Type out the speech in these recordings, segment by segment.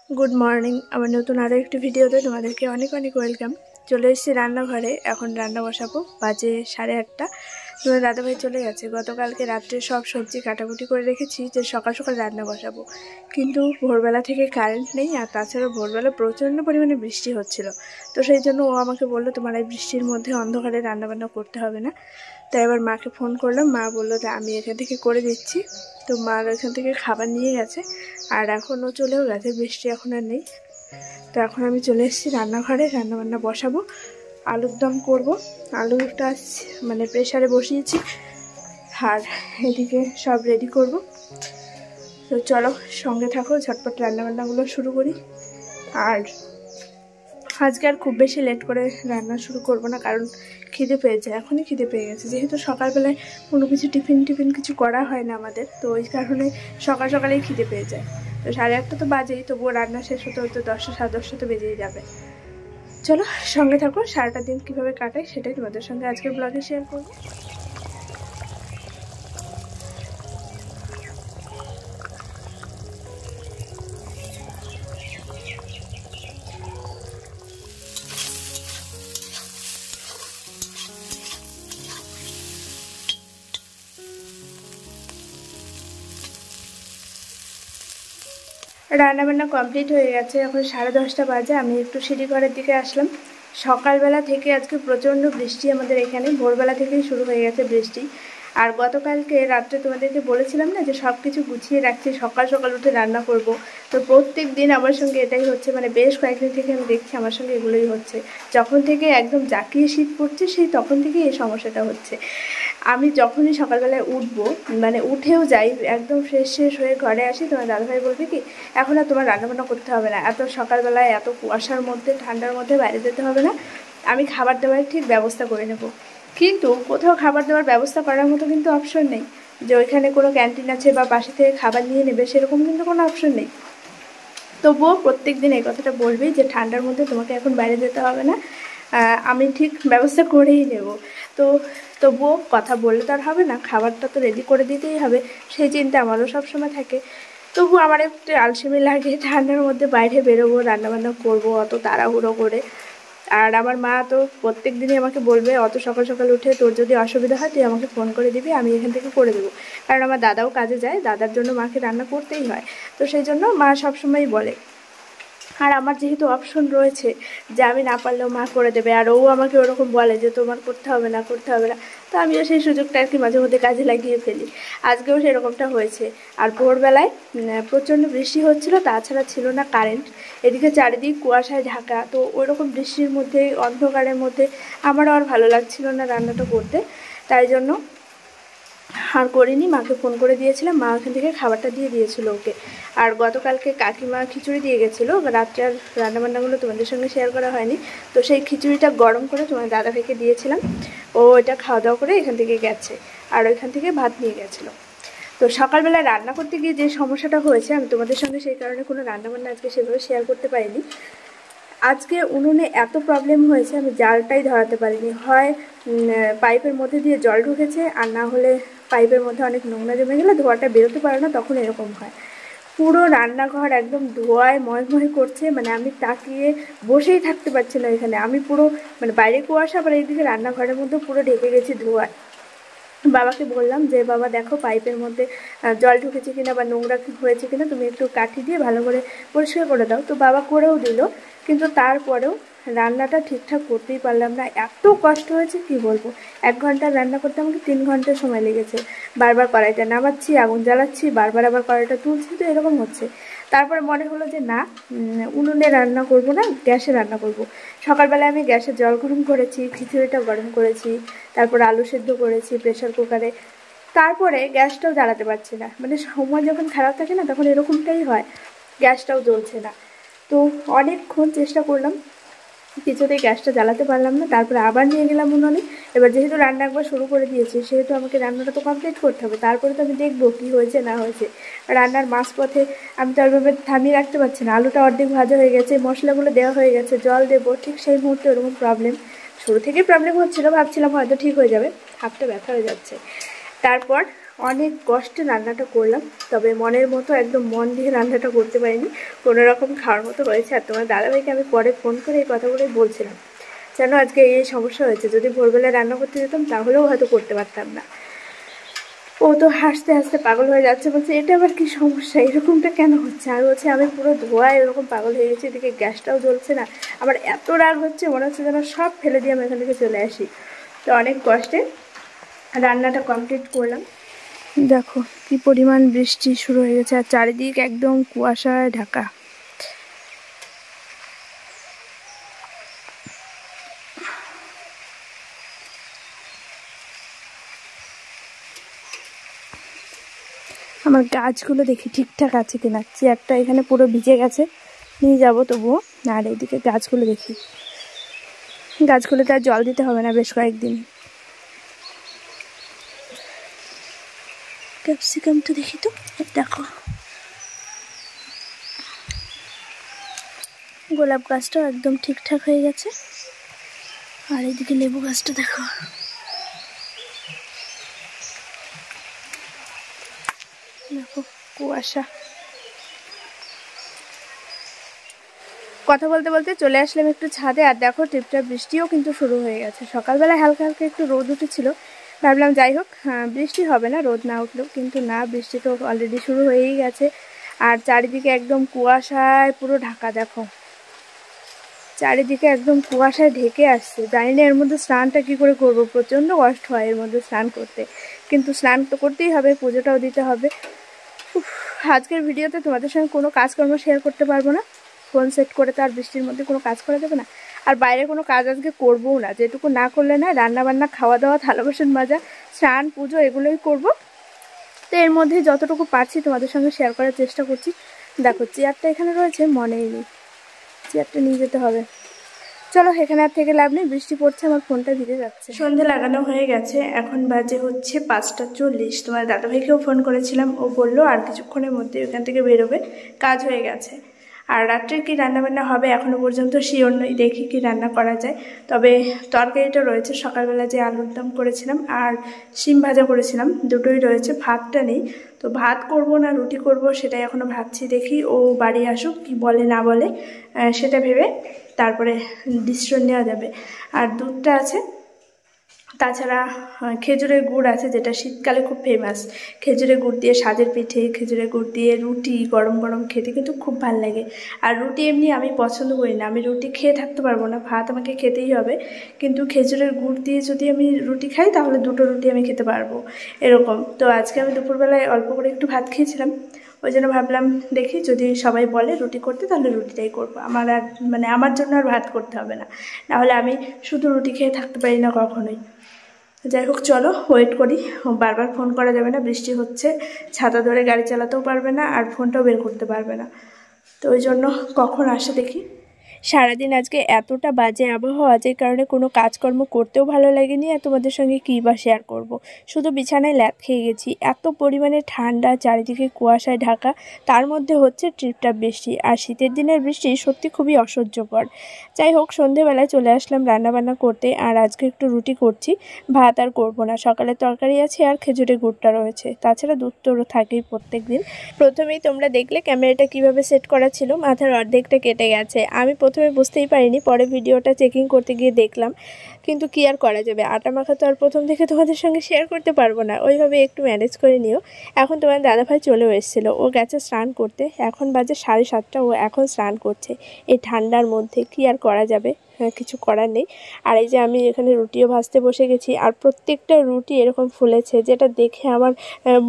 Good morning आमार नतून आरो एकटी भिडियोते तोमादेरके अनेक अनेक वेलकाम। चले एसेछि रान्नाघरे, एखन रान्ना बसाबो। बाजे 8:30। तुम्हार दादाभाई चले गेছে। गतकालके रात्रे सब सब्जी काटाकुटी करे रेखेछि जे सकाल सकाल रान्ना बसाबो, किन्तु भोरबेला थेके कारेंट नेই আর তাছাড়া ভোরবেলা প্রচণ্ড পরিমাণে বৃষ্টি হচ্ছিল। তো সেই জন্য ও আমাকে বলল তোমার এই বৃষ্টির মধ্যে অন্ধকারে রান্নাবান্না করতে হবে না। তাই এবার মাকে ফোন করলাম, মা বললো যে আমি এখান থেকে করে দিচ্ছি। তো মা এখান থেকে খাবার নিয়ে গেছে আর এখনও চলেও গেছে, বৃষ্টি এখন আর নেই। তো এখন আমি চলে এসেছি রান্নাঘরে, রান্নাবান্না বসাবো। আলুর দম করব, আলুটা মানে প্রেসারে বসিয়েছি আর এদিকে সব রেডি করব। তো চলো সঙ্গে থাকো, ঝটপট রান্নাবান্নাগুলো শুরু করি। আর আজকে আর খুব বেশি লেট করে রান্না শুরু করব না, কারণ খিদে পেয়েছে, এখনই খিদে পেয়ে গেছে। যেহেতু সকালবেলায় কোনো কিছু টিফিন কিছু করা হয় না আমাদের, তো ওই কারণে সকাল সকালেই খিদে পেয়ে যায়। তো 8:30 তো বাজেই, তবুও রান্না শেষ হতে হতে 10টা 10:30 তো বেজেই যাবে। চলো সঙ্গে থাকো, সারাটা দিন কীভাবে কাটাই সেটাই তোমাদের সঙ্গে আজকের ব্লগে শেয়ার করবো। রান্নাবান্না কমপ্লিট হয়ে গেছে, এখন 10:30 বাজে। আমি একটু সিঁড়িঘরের দিকে আসলাম। সকালবেলা থেকে আজকে প্রচণ্ড বৃষ্টি আমাদের এখানে, ভোরবেলা থেকেই শুরু হয়ে গেছে বৃষ্টি। আর গতকালকে রাত্রে তোমাদেরকে বলেছিলাম না যে সব কিছু গুছিয়ে রাখছি, সকাল সকাল উঠে রান্না করব। তো প্রত্যেক দিন আমার সঙ্গে এটাই হচ্ছে, মানে বেশ কয়েকদিন থেকে আমি দেখছি আমার সঙ্গে এগুলোই হচ্ছে। যখন থেকে একদম জাঁকিয়ে শীত পড়ছে সেই তখন থেকেই এই সমস্যাটা হচ্ছে। আমি যখনই সকালবেলায় উঠবো, মানে উঠেও যাই, একদম ফ্রেশ হয়ে ঘরে আসি, তোমার দাদাভাই বলবে কি এখন আর তোমার রান্নাবান্না করতে হবে না, এত সকালবেলায় এত কুয়াশার মধ্যে ঠান্ডার মধ্যে বাইরে যেতে হবে না, আমি খাবার দাবারের ঠিক ব্যবস্থা করে নেব। কিন্তু কোথাও খাবার দাবার ব্যবস্থা করার মতো কিন্তু অপশন নেই যে ওইখানে কোনো ক্যান্টিন আছে বা পাশে থেকে খাবার নিয়ে নেবে, সেরকম কিন্তু কোনো অপশন নেই। তবুও প্রত্যেক দিন এই কথাটা বলবেই যে ঠান্ডার মধ্যে তোমাকে এখন বাইরে যেতে হবে না, আমি ঠিক ব্যবস্থা করেই নেব। তো তবুও কথা বললে তো আর হবে না, খাবারটা তো রেডি করে দিতেই হবে, সেই চিন্তা আমারও সবসময় থাকে। তবু আমার একটু আলসেমি লাগে ঠান্ডার মধ্যে বাইরে বেরোবো, রান্নাবান্না করবো অত তাড়াহুড়ো করে। আর আমার মা তো প্রত্যেক দিনই আমাকে বলবে অত সকাল সকাল উঠে তোর যদি অসুবিধা হয় তুই আমাকে ফোন করে দিবি, আমি এখান থেকে করে দেবো। কারণ আমার দাদাও কাজে যায়, দাদার জন্য মাকে রান্না করতেই হয়। তো সেই জন্য মা সবসময়ই বলে। আর আমার যেহেতু অপশন রয়েছে যে আমি না পারলেও মা করে দেবে, আর ও আমাকে ওরকম বলে যে তোমার করতে হবে না করতে হবে না, তো আমিও সেই সুযোগটা আর কি মাঝে মধ্যে কাজে লাগিয়ে ফেলি। আজকেও সেরকমটা হয়েছে। আর ভোরবেলায় প্রচণ্ড বৃষ্টি হচ্ছিল, তাছাড়া ছিল না কারেন্ট, এদিকে চারিদিক কুয়াশায় ঢাকা। তো ওইরকম বৃষ্টির মধ্যে অন্ধকারের মধ্যে আমারও আর ভালো লাগছিল না রান্নাটা করতে, তাই জন্য আর করিনি। মাকে ফোন করে দিয়েছিলাম, মা ওখান থেকে খাবারটা দিয়ে দিয়েছিল ওকে। আর গতকালকে কাকিমা খিচুড়ি দিয়ে গেছিলো, রাত্রে আর রান্নাবান্নাগুলো তোমাদের সঙ্গে শেয়ার করা হয়নি। তো সেই খিচুড়িটা গরম করে তোমার দাদাভাইকে দিয়েছিলাম, ও এটা খাওয়া দাওয়া করে এখান থেকে গেছে, আর ওইখান থেকে ভাত নিয়ে গেছিলো। তো সকালবেলা রান্না করতে গিয়ে যে সমস্যাটা হয়েছে, আমি তোমাদের সঙ্গে সেই কারণে কোনো রান্নাবান্না আজকে সেভাবে শেয়ার করতে পারিনি। আজকে উনুনে এত প্রবলেম হয়েছে, আমি জালটাই ধরাতে পারিনি। হয় পাইপের মধ্যে দিয়ে জল ঢুকেছে, আর না হলে পাইপের মধ্যে অনেক নোংরা জমে গেলে ধোঁয়াটা বেরোতে পারে না, তখন এরকম হয়। পুরো রান্নাঘর একদম ধোঁয়ায় ময় করছে, মানে আমি তাকিয়ে বসেই থাকতে পারছি না এখানে। আমি পুরো মানে বাইরে কুয়াশা, আবার এইদিকে রান্নাঘরের মধ্যে পুরো ঢেকে গেছি ধোঁয়ায়। বাবাকে বললাম যে বাবা দেখো পাইপের মধ্যে জল ঢুকেছে কিনা বা নোংরা হয়েছে কিনা, তুমি একটু কাঠি দিয়ে ভালো করে পরিষ্কার করে দাও। তো বাবা করেও দিল, কিন্তু তারপরেও রান্নাটা ঠিকঠাক করতেই পারলাম না। এত কষ্ট হয়েছে কি বলবো। 1 ঘন্টা রান্না করতে আমাকে 3 ঘন্টা সময় লেগেছে। বারবার কড়াইটা নামাচ্ছি, আগুন জ্বালাচ্ছি, বারবার আবার কড়াইটা তুলছি, তো এরকম হচ্ছে। তারপরে মনে হলো যে না, উনুনে রান্না করব না, গ্যাসে রান্না করব। সকালবেলায় আমি গ্যাসে জল গরম করেছি, খিচুড়িটা গরম করেছি, তারপর আলু সেদ্ধ করেছি প্রেশার কুকারে। তারপরে গ্যাসটাও জ্বালাতে পারছি না, মানে সময় যখন খারাপ থাকে না তখন এরকমটাই হয়, গ্যাসটাও জ্বলছে না। তো অনেকক্ষণ চেষ্টা করলাম, কিছুতেই গ্যাসটা জ্বালাতে পারলাম না। তারপরে আবার নিয়ে গেলাম উনুনে। এবার যেহেতু রান্না একবার শুরু করে দিয়েছি, সেহেতু আমাকে রান্নাটা তো কমপ্লিট করতে হবে, তারপরে তো আমি দেখবো কী হয়েছে না হয়েছে। রান্নার মাঝপথে আমি তো ওইভাবে থামিয়ে রাখতে পারছি না, আলুটা অর্ধেক ভাজা হয়ে গেছে, মশলাগুলো দেওয়া হয়ে গেছে, জল দেবো, ঠিক সেই মুহূর্তে ওরকম প্রবলেম। শুরু থেকেই প্রবলেম হচ্ছিলো, ভাবছিলাম হয়তো ঠিক হয়ে যাবে, হাতটা ব্যথা হয়ে যাচ্ছে। তারপর অনেক কষ্টে রান্নাটা করলাম, তবে মনের মতো একদম মন দিয়ে রান্নাটা করতে পারিনি, কোনো রকম খাওয়ার মতো হয়েছে। আর তোমার দাদাভাইকে আমি পরে ফোন করে এই কথাগুলোই বলছিলাম, যেন আজকে এই সমস্যা হয়েছে, যদি ভোরবেলায় রান্না করতে যেতাম তাহলেও হয়তো করতে পারতাম না। ও তো হাসতে হাসতে পাগল হয়ে যাচ্ছে, বলছে এটা আবার কি সমস্যা, এরকমটা কেন হচ্ছে। আর বলছে আমি পুরো ধোঁয়ায় এরকম পাগল হয়ে গেছি, এদিকে গ্যাসটাও জ্বলছে না, আমার এত রাগ হচ্ছে, মনে হচ্ছে যেন সব ফেলে দিয়ে আমি এখান থেকে চলে আসি। তো অনেক কষ্টে রান্নাটা কমপ্লিট করলাম। দেখো কি পরিমাণ বৃষ্টি শুরু হয়ে গেছে, আর চারিদিক একদম কুয়াশায় ঢাকা। আমার গাছগুলো দেখি ঠিকঠাক আছে কিনা, চেয়ারটা এখানে পুরো ভিজে গেছে, নিয়ে যাবো তবুও। আর এইদিকে গাছগুলো দেখি, গাছগুলোতে আর জল দিতে হবে না বেশ কয়েকদিন। ক্যাপসিকামটা দেখি তো, দেখো গোলাপ গাছটাও একদম ঠিকঠাক হয়ে গেছে। আর এইদিকে লেবু গাছটা দেখো, দেখো কুয়াশা। কথা বলতে বলতে চলে আসলাম একটু ছাদে, আর দেখো টিপটা বৃষ্টিও কিন্তু শুরু হয়ে গেছে। সকালবেলা হালকা হালকা একটু রোদ উঠেছিল, ভাবলাম যাই হোক বৃষ্টি হবে না, রোদ না উঠলেও, কিন্তু না, বৃষ্টি তো অলরেডি শুরু হয়েই গেছে। আর চারিদিকে একদম কুয়াশায় পুরো ঢাকা, দেখো চারিদিকে একদম কুয়াশায় ঢেকে আসছে। জানি না এর মধ্যে স্নানটা কী করে করবো, প্রচণ্ড কষ্ট হয় এর মধ্যে স্নান করতে, কিন্তু স্নান তো করতেই হবে, পুজোটাও দিতে হবে। আজকের ভিডিওতে তোমাদের সঙ্গে কোনো কাজকর্ম শেয়ার করতে পারবো না, ফোন সেট করে তো আর বৃষ্টির মধ্যে কোনো কাজ করা যাবে না। আর বাইরে কোনো কাজ আজকে করবোও না, যেটুকু না করলে না, রান্না বান্না, খাওয়া দাওয়া, থালা বাসন মাজা, স্নান, পুজো এগুলোই করব। তো এর মধ্যে যতটুকু পারছি তোমাদের সঙ্গে শেয়ার করার চেষ্টা করছি। দেখো চেয়ারটা এখানে রয়েছে, মনেই নেই, চেয়ারটা নিয়ে যেতে হবে। চলো এখানে আর থেকে লাভ নেই, বৃষ্টি পড়ছে, আমার ফোনটা ভিজে যাচ্ছে। সন্ধে লাগানো হয়ে গেছে, এখন বাজে হচ্ছে 5টা 40। তোমার দাদাভাইকেও ফোন করেছিলাম, ও বললো আর কিছুক্ষণের মধ্যে ওখান থেকে বেরোবে, কাজ হয়ে গেছে। আর রাত্রে কি রান্নাবান্না হবে এখনও পর্যন্ত শিওর নই, দেখি কি রান্না করা যায়। তবে তরকারিটা রয়েছে, সকালবেলা যে আলুর দম করেছিলাম আর শিম ভাজা করেছিলাম, দুটোই রয়েছে, ভাতটা নেই। তো ভাত করব না রুটি করব সেটাই এখনও ভাবছি, দেখি ও বাড়ি আসুক, কি বলে না বলে সেটা ভেবে তারপরে ডিসিশন নেওয়া যাবে। আর দুধটা আছে, তাছাড়া খেজুরের গুড় আছে, যেটা শীতকালে খুব ফেমাস। খেজুরের গুড় দিয়ে সাজের পিঠে, খেজুরের গুড় দিয়ে রুটি গরম গরম খেতে কিন্তু খুব ভালো লাগে। আর রুটি এমনি আমি পছন্দ করি না, আমি রুটি খেয়ে থাকতে পারবো না, ভাত আমাকে খেতেই হবে। কিন্তু খেজুরের গুড় দিয়ে যদি আমি রুটি খাই তাহলে দুটো রুটি আমি খেতে পারবো, এরকম। তো আজকে আমি দুপুরবেলায় অল্প করে একটু ভাত খেয়েছিলাম, ওই জন্য ভাবলাম দেখি যদি সবাই বলে রুটি করতে তাহলে রুটিটাই করবো, আমার আর মানে আমার জন্য আর ভাত করতে হবে না, নাহলে আমি শুধু রুটি খেয়ে থাকতে পারি না কখনোই। যাই হোক চলো ওয়েট করি, বারবার ফোন করা যাবে না, বৃষ্টি হচ্ছে, ছাতা ধরে গাড়ি চালাতেও পারবে না, আর ফোনটাও বের করতে পারবে না। তো ওই জন্য কখন আসে দেখি। সারাদিন আজকে এতটা বাজে আবহাওয়া, যে কারণে কোনো কাজকর্ম করতেও ভালো লাগেনি, আর তোমাদের সঙ্গে কী বা শেয়ার করব। শুধু বিছানায় ল্যাদ খেয়ে গেছি, এত পরিমাণে ঠান্ডা, চারিদিকে কুয়াশায় ঢাকা, তার মধ্যে হচ্ছে টিপটাপ বৃষ্টি। আর শীতের দিনের বৃষ্টি সত্যি খুবই অসহ্যকর। যাই হোক সন্ধেবেলায় চলে আসলাম রান্নাবান্না করতে, আর আজকে একটু রুটি করছি, ভাত আর করবো না। সকালের তরকারি আছে আর খেজুরের গুড়টা রয়েছে, তাছাড়া দুধ তো থাকেই প্রত্যেক দিন। প্রথমেই তোমরা দেখলে ক্যামেরাটা কিভাবে সেট করা ছিল, মাথার অর্ধেকটা কেটে গেছে। আমি প্রথমে বুঝতেই পারিনি, পরে ভিডিওটা চেকিং করতে গিয়ে দেখলাম, কিন্তু কি আর করা যাবে, আটা মাখা তো আর প্রথম থেকে তোমাদের সঙ্গে শেয়ার করতে পারবো না, ওইভাবে একটু ম্যানেজ করে নিও। এখন তোমার দাদাভাই চলেও এসেছিলো, ও গেছে স্নান করতে, এখন বাজে 7:30, ও এখন স্নান করছে। এই ঠান্ডার মধ্যে কি আর করা যাবে, কিছু করার নেই। আর এই যে আমি এখানে রুটিও ভাজতে বসে গেছি, আর প্রত্যেকটা রুটি এরকম ফুলেছে, যেটা দেখে আমার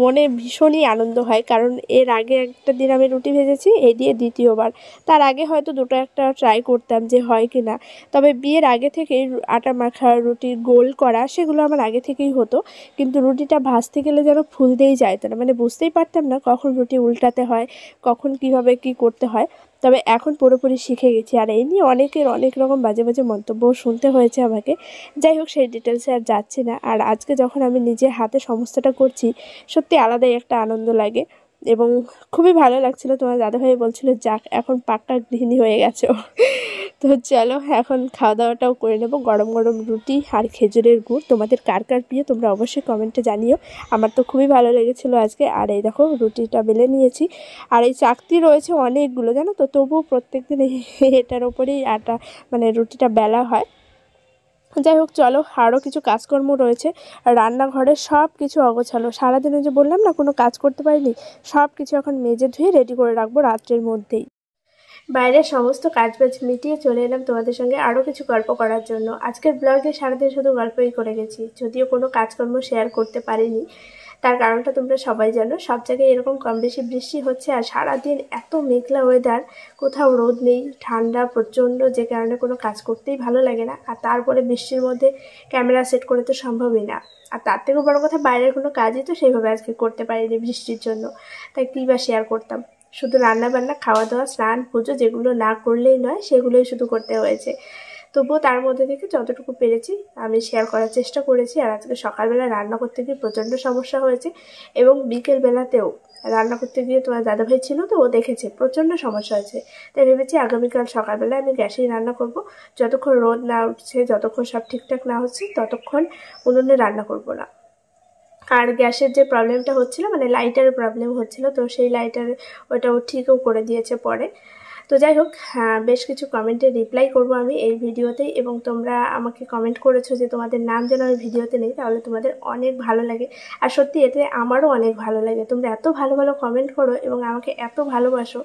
মনে ভীষণই আনন্দ হয়। কারণ এর আগে একটা দিন আমি রুটি ভেজেছি, এই দিয়ে দ্বিতীয়বার। তার আগে হয়তো দুটো একটা ট্রাই করতাম যে হয় কি না, তবে বিয়ের আগে থেকেই আটা মাখা, রুটির গোল করা, সেগুলো আমার আগে থেকেই হতো। কিন্তু রুটিটা ভাজতে গেলে যেন ফুলতেই যাইতো না, মানে বুঝতেই পারতাম না কখন রুটি উল্টাতে হয়, কখন কিভাবে কি করতে হয়। তবে এখন পুরোপুরি শিখে গেছি, আর এই নিয়ে অনেকের অনেক রকম বাজে বাজে মন্তব্য শুনতে হয়েছে আমাকে। যাই হোক সেই ডিটেলসে আর যাচ্ছি না। আর আজকে যখন আমি নিজে হাতে সমস্তটা করছি, সত্যি আলাদাই একটা আনন্দ লাগে এবং খুবই ভালো লাগছিল। তোমার দাদাভাই বলছিল যাক এখন পাক্কা গৃহিণী হয়ে গেছো। তো চলো এখন খাওয়া দাওয়াটাও করে নেবো। গরম গরম রুটি আর খেজুরের গুড়, তোমাদের কার কার প্রিয় তোমরা অবশ্যই কমেন্টে জানিও। আমার তো খুবই ভালো লেগেছিলো আজকে। আর এই দেখো রুটিটা বেলে নিয়েছি, আর এই চাকতি রয়েছে অনেকগুলো জানো তো, তবুও প্রত্যেকদিন এটার ওপরেই আটা মানে রুটিটা বেলা হয়। যাই হোক চলো, আরও কিছু কাজকর্ম রয়েছে। রান্নাঘরে সব কিছু অগোছালো, সারাদিনে যে বললাম না কোনো কাজ করতে পারিনি, সব কিছু এখন মেজে ধুয়ে রেডি করে রাখবো রাত্রের মধ্যেই। বাইরের সমস্ত কাজবাজ মিটিয়ে চলে এলাম তোমাদের সঙ্গে আরও কিছু গল্প করার জন্য। আজকের ব্লগে সারাদিন শুধু গল্পই করে গেছি, যদিও কোনো কাজকর্ম শেয়ার করতে পারিনি। তার কারণটা তোমরা সবাই জানো, সব জায়গায় এরকম কম বেশি বৃষ্টি হচ্ছে, আর সারাদিন এত মেঘলা ওয়েদার, কোথাও রোদ নেই, ঠান্ডা প্রচণ্ড, যে কারণে কোনো কাজ করতেই ভালো লাগে না। আর তারপরে বৃষ্টির মধ্যে ক্যামেরা সেট করে তো সম্ভবই না। আর তার থেকেও বড় কথা, বাইরের কোনো কাজই তো সেইভাবে আজকে করতে পারিনি বৃষ্টির জন্য, তাই কী বা শেয়ার করতাম। শুধু রান্না বান্না, খাওয়া দাওয়া, স্নান, পুজো, যেগুলো না করলেই নয় সেগুলোই শুধু করতে হয়েছে। তবুও তার মধ্যে থেকে যতটুকু পেরেছি আমি শেয়ার করার চেষ্টা করেছি। আর আজকে সকালবেলা রান্না করতে গিয়ে প্রচণ্ড সমস্যা হয়েছে, এবং বিকেলবেলাতেও রান্না করতে গিয়ে তোমার দাদাভাই ছিল তো, ও দেখেছে প্রচণ্ড সমস্যা হয়েছে। তাই ভেবেছি আগামীকাল সকালবেলা আমি গ্যাসেই রান্না করব। যতক্ষণ রোদ না উঠছে, যতক্ষণ সব ঠিকঠাক না হচ্ছে, ততক্ষণ উনুনে রান্না করব না। আর গ্যাসের যে প্রবলেমটা হচ্ছিলো, মানে লাইটারের প্রবলেম হচ্ছিলো, তো সেই লাইটার ওটাও ঠিকও করে দিয়েছে পরে। তো যাই হোক, বেশ কিছু কমেন্টে রিপ্লাই করব আমি এই ভিডিওতেই, এবং তোমরা আমাকে কমেন্ট করেছো যে তোমাদের নাম যেন আমি ভিডিওতে নেই, তাহলে তোমাদের অনেক ভালো লাগে। আর সত্যি এতে আমারও অনেক ভালো লাগে, তোমরা এত ভালো ভালো কমেন্ট করো এবং আমাকে এত ভালোবাসো।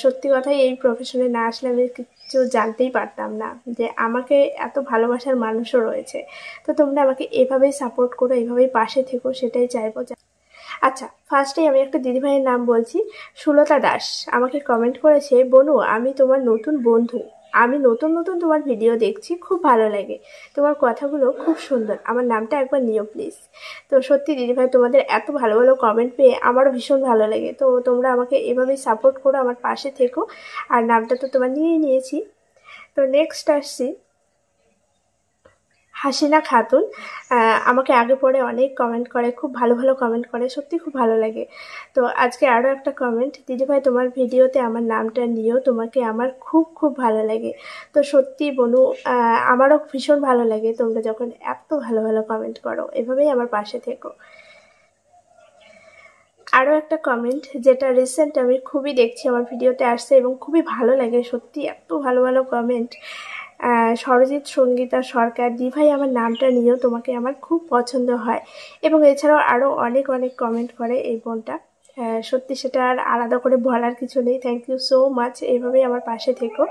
সত্যি কথাই, এই প্রফেশনে না আসলে আমি কিছু জানতেই পারতাম না যে আমাকে এত ভালোবাসার মানুষও রয়েছে। তো তোমরা আমাকে এভাবেই সাপোর্ট করো, এভাবেই পাশে থেকো, সেটাই চাইবো। আচ্ছা, ফার্স্টেই আমি একটা দিদিভাইয়ের নাম বলছি, সুলতা দাস আমাকে কমেন্ট করেছে, বনু আমি তোমার নতুন বন্ধু, আমি নতুন নতুন তোমার ভিডিও দেখছি, খুব ভালো লাগে, তোমার কথাগুলো খুব সুন্দর, আমার নামটা একবার নিও প্লিজ। তো সত্যি দিদিভাই, তোমাদের এত ভালো ভালো কমেন্ট পেয়ে আমারও ভীষণ ভালো লাগে। তো তোমরা আমাকে এভাবেই সাপোর্ট করো, আমার পাশে থেকো। আর নামটা তো তোমার নিয়েই নিয়েছি। তো নেক্সট আসছি হাসিনা খাতুন, আমাকে আগে পরে অনেক কমেন্ট করে, খুব ভালো ভালো কমেন্ট করে, সত্যি খুব ভালো লাগে। তো আজকে আরও একটা কমেন্ট, দিদিভাই তোমার ভিডিওতে আমার নামটা নিও, তোমাকে আমার খুব খুব ভালো লাগে। তো সত্যি বনু, আমারও ভীষণ ভালো লাগে তোমরা যখন এত ভালো ভালো কমেন্ট করো, এভাবেই আমার পাশে থেকো। আরও একটা কমেন্ট, যেটা রিসেন্ট আমি খুবই দেখছি আমার ভিডিওতে আসছে এবং খুবই ভালো লাগে, সত্যি এত ভালো ভালো কমেন্ট। সরজিৎ সঙ্গীতা সরকার, দিভাই আমার নামটা নিয়েও, তোমাকে আমার খুব পছন্দ হয়। এবং এছাড়াও আরও অনেক অনেক কমেন্ট করে এই বোনটা, সত্যি সেটা আর আলাদা করে বলার কিছু নেই। থ্যাংক ইউ সো মাচ, এইভাবেই আমার পাশে থেকো।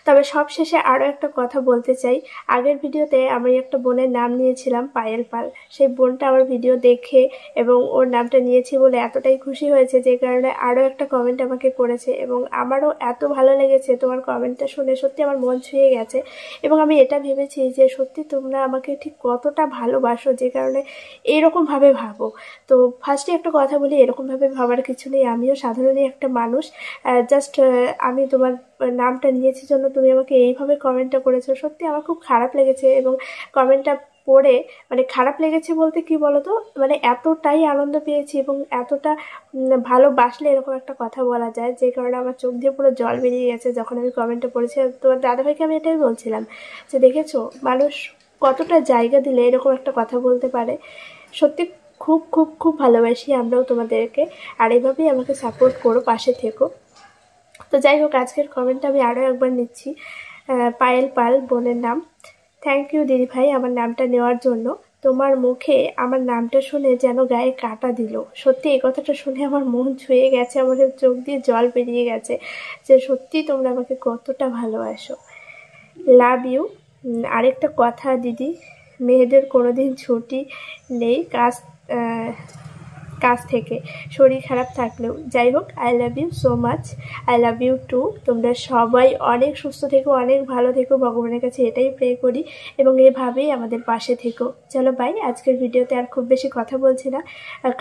তবে সব শেষে আরও একটা কথা বলতে চাই, আগের ভিডিওতে আমি একটা বোনের নাম নিয়েছিলাম পায়েল পাল, সেই বোনটা আমার ভিডিও দেখে এবং ওর নামটা নিয়েছি বলে এতটাই খুশি হয়েছে, যে কারণে আরও একটা কমেন্ট আমাকে করেছে, এবং আমারও এত ভালো লেগেছে তোমার কমেন্টটা শুনে, সত্যি আমার মন ছুঁয়ে গেছে। এবং আমি এটা ভেবেছি যে সত্যি তোমরা আমাকে ঠিক কতটা ভালোবাসো, যে কারণে এইরকমভাবে ভাবো। তো ফার্স্টে একটা কথা বলি, এরকমভাবে ভাবার কিছু নেই, আমিও সাধারণই একটা মানুষ। জাস্ট আমি তোমার নামটা নিয়েছি জন্য তুমি আমাকে এইভাবে কমেন্টটা করেছো, সত্যি আমার খুব খারাপ লেগেছে। এবং কমেন্টটা পড়ে মানে খারাপ লেগেছে বলতে কি বলতো, মানে এতটাই আনন্দ পেয়েছি এবং এতটা ভালোবাসলে এরকম একটা কথা বলা যায়, যে কারণে আমার চোখ দিয়ে পুরো জল বেরিয়ে গেছে যখন আমি কমেন্টটা পড়েছি। তোমার দাদাভাইকে আমি এটাই বলছিলাম যে দেখেছো মানুষ কতটা জায়গা দিলে এরকম একটা কথা বলতে পারে। সত্যি খুব খুব খুব ভালোবাসি আমরাও তোমাদেরকে, আর এভাবেই আমাকে সাপোর্ট করো, পাশে থেকো। তো যাই হোক, আজকের কমেন্টটা আমি আরও একবার নিচ্ছি, পায়েল পাল বোনের নাম। থ্যাংক ইউ দিদিভাই আমার নামটা নেওয়ার জন্য, তোমার মুখে আমার নামটা শুনে যেন গায়ে কাঁটা দিল। সত্যি এই কথাটা শুনে আমার মন ছুঁয়ে গেছে, আমাদের চোখ দিয়ে জল বেরিয়ে গেছে, যে সত্যি তোমরা আমাকে কতটা ভালোবাসো। Love you. আরেকটা কথা দিদি, মেয়েদের কোনোদিন ছুটি নেই কাজ থেকে, শরীর খারাপ থাকলেও। যাই হোক, I love you so much, I love you too. তোমরা সবাই অনেক সুস্থ থেকো, অনেক ভালো থেকো, ভগবানের কাছে এটাই প্রে করি, এবং এভাবেই আমাদের পাশে থেকো। চলো বাই, আজকের ভিডিওতে আর খুব বেশি কথা বলছি না,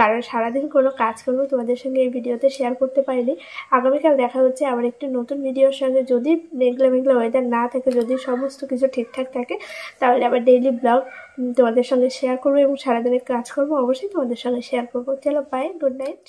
কারণ সারাদিন কোনো কাজ করবো তোমাদের সঙ্গে এই ভিডিওতে শেয়ার করতে পারিনি। আগামীকাল দেখা হচ্ছে আবার একটি নতুন ভিডিওর সঙ্গে, যদি মেঘলা মেঘলা ওয়েদার না থাকে, যদি সমস্ত কিছু ঠিকঠাক থাকে, তাহলে আবার ডেইলি ব্লগ তোমাদের সঙ্গে শেয়ার করবো, এবং সারাদিনের কাজকর্ম অবশ্যই তোমাদের সঙ্গে শেয়ার করবো। চলো বাই, গুড নাইট।